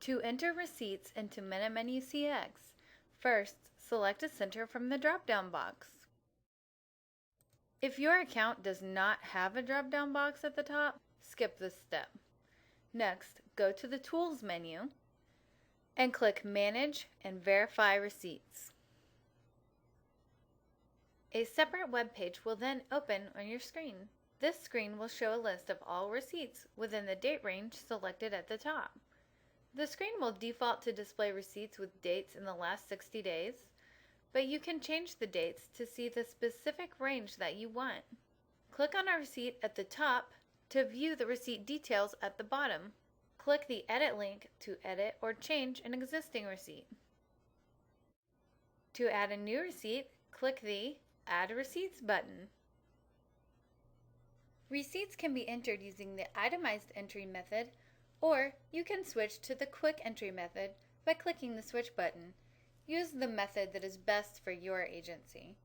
To enter receipts into MetaMenu CX, first select a center from the drop-down box. If your account does not have a drop-down box at the top, skip this step. Next, go to the Tools menu and click Manage and Verify Receipts. A separate web page will then open on your screen. This screen will show a list of all receipts within the date range selected at the top. The screen will default to display receipts with dates in the last 60 days, but you can change the dates to see the specific range that you want. Click on a receipt at the top to view the receipt details at the bottom. Click the Edit link to edit or change an existing receipt. To add a new receipt, click the Add Receipts button. Receipts can be entered using the itemized entry method, or you can switch to the quick entry method by clicking the switch button. Use the method that is best for your agency.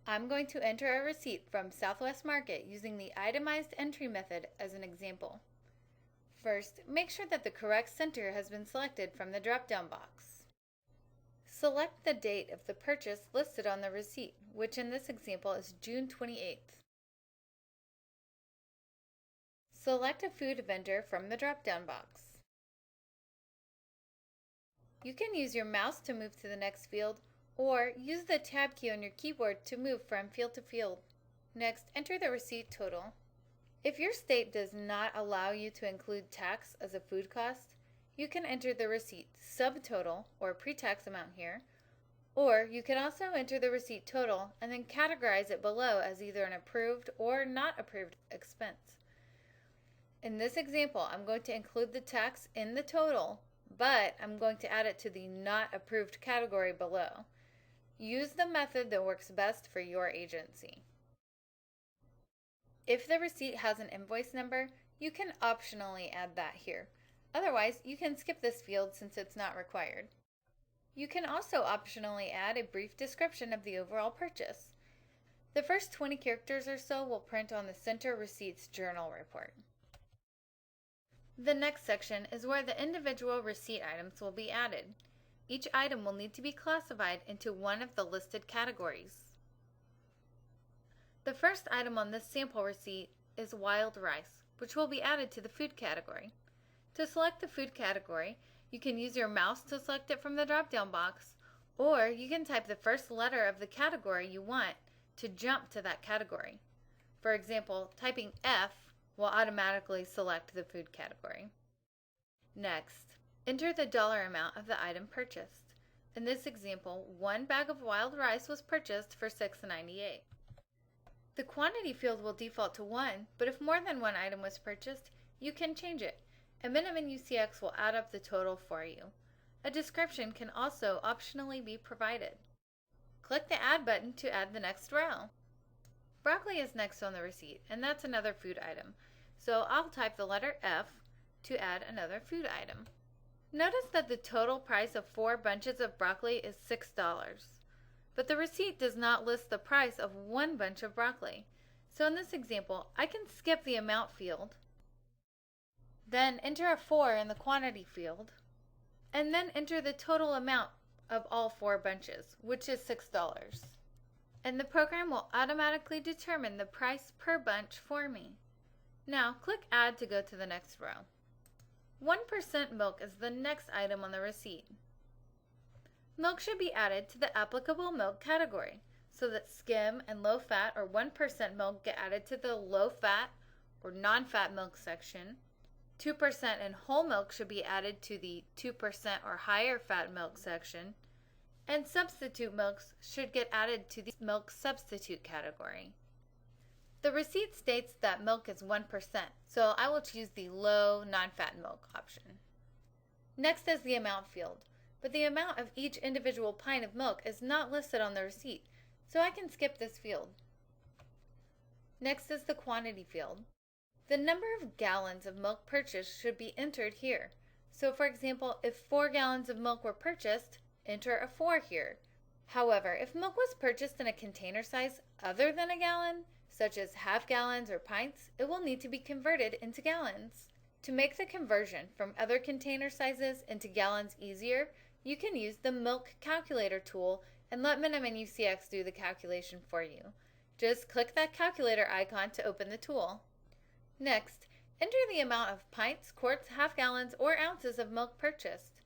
I'm going to enter a receipt from Southwest Market using the itemized entry method as an example. First, make sure that the correct center has been selected from the drop-down box. Select the date of the purchase listed on the receipt, which in this example is June 28th. Select a food vendor from the drop-down box. You can use your mouse to move to the next field, or use the Tab key on your keyboard to move from field to field. Next, enter the receipt total. If your state does not allow you to include tax as a food cost, you can enter the receipt subtotal or pre-tax amount here, or you can also enter the receipt total and then categorize it below as either an approved or not approved expense. In this example, I'm going to include the tax in the total, but I'm going to add it to the not approved category below. Use the method that works best for your agency. If the receipt has an invoice number, you can optionally add that here. Otherwise, you can skip this field since it's not required. You can also optionally add a brief description of the overall purchase. The first 20 characters or so will print on the Center Receipts Journal report. The next section is where the individual receipt items will be added. Each item will need to be classified into one of the listed categories. The first item on this sample receipt is wild rice, which will be added to the food category. To select the food category, you can use your mouse to select it from the drop-down box, or you can type the first letter of the category you want to jump to that category. For example, typing F will automatically select the food category. Next, enter the dollar amount of the item purchased. In this example, 1 bag of wild rice was purchased for $6.98. The quantity field will default to 1, but if more than one item was purchased, you can change it, and MetaMenu CX will add up the total for you. A description can also optionally be provided. Click the Add button to add the next row. Broccoli is next on the receipt, and that's another food item, so I'll type the letter F to add another food item. Notice that the total price of 4 bunches of broccoli is $6. But the receipt does not list the price of 1 bunch of broccoli. So in this example, I can skip the amount field, then enter a 4 in the quantity field, and then enter the total amount of all 4 bunches, which is $6. And the program will automatically determine the price per bunch for me. Now click Add to go to the next row. 1% milk is the next item on the receipt. Milk should be added to the applicable milk category, so that skim and low-fat or 1% milk get added to the low-fat or non-fat milk section. 2% and whole milk should be added to the 2% or higher fat milk section, and substitute milks should get added to the milk substitute category. The receipt states that milk is 1%, so I will choose the low non-fat milk option. Next is the amount field, but the amount of each individual pint of milk is not listed on the receipt, so I can skip this field. Next is the quantity field. The number of gallons of milk purchased should be entered here. So for example, if 4 gallons of milk were purchased, enter a 4 here. However, if milk was purchased in a container size other than a gallon, such as half gallons or pints, it will need to be converted into gallons. To make the conversion from other container sizes into gallons easier, you can use the Milk Calculator tool and let MinuteMenu CX do the calculation for you. Just click that calculator icon to open the tool. Next, enter the amount of pints, quarts, half gallons, or ounces of milk purchased.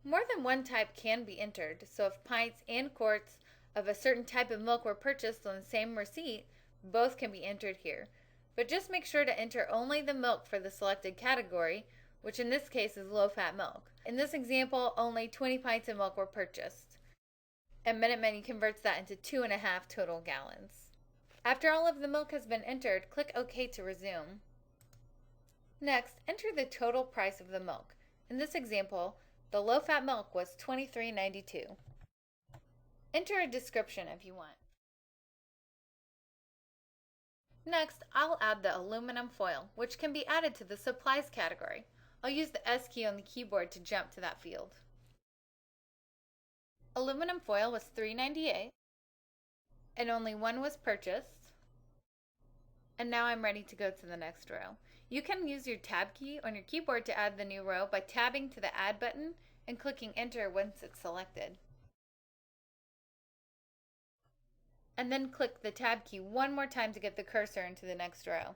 More than one type can be entered, so if pints and quarts of a certain type of milk were purchased on the same receipt, both can be entered here. But just make sure to enter only the milk for the selected category, which in this case is low-fat milk. In this example, only 20 pints of milk were purchased, and MinuteMenu converts that into 2.5 total gallons. After all of the milk has been entered, click OK to resume. Next, enter the total price of the milk. In this example, the low-fat milk was $23.92. Enter a description if you want. Next, I'll add the aluminum foil, which can be added to the supplies category. I'll use the S key on the keyboard to jump to that field. Aluminum foil was $3.98, and only one was purchased. And now I'm ready to go to the next row. You can use your tab key on your keyboard to add the new row by tabbing to the Add button and clicking Enter once it's selected. And then click the tab key one more time to get the cursor into the next row.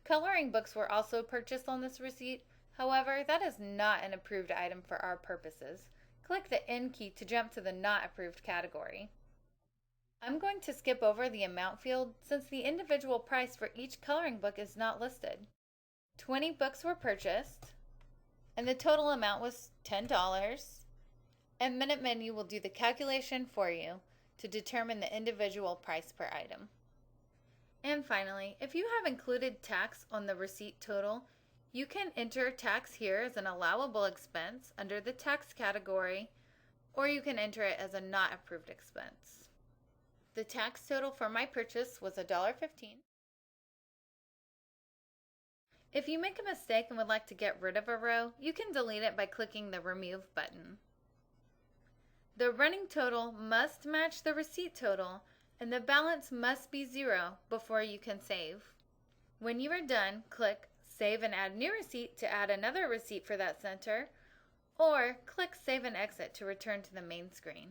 Coloring books were also purchased on this receipt. However, that is not an approved item for our purposes. Click the N key to jump to the Not Approved category. I'm going to skip over the amount field since the individual price for each coloring book is not listed. 20 books were purchased, and the total amount was $10, and MinuteMenu will do the calculation for you to determine the individual price per item. And finally, if you have included tax on the receipt total, you can enter tax here as an allowable expense under the tax category, or you can enter it as a not approved expense. The tax total for my purchase was $1.15. If you make a mistake and would like to get rid of a row, you can delete it by clicking the Remove button. The running total must match the receipt total, and the balance must be 0 before you can save. When you are done, click Save and Add New Receipt to add another receipt for that center, or click Save and Exit to return to the main screen.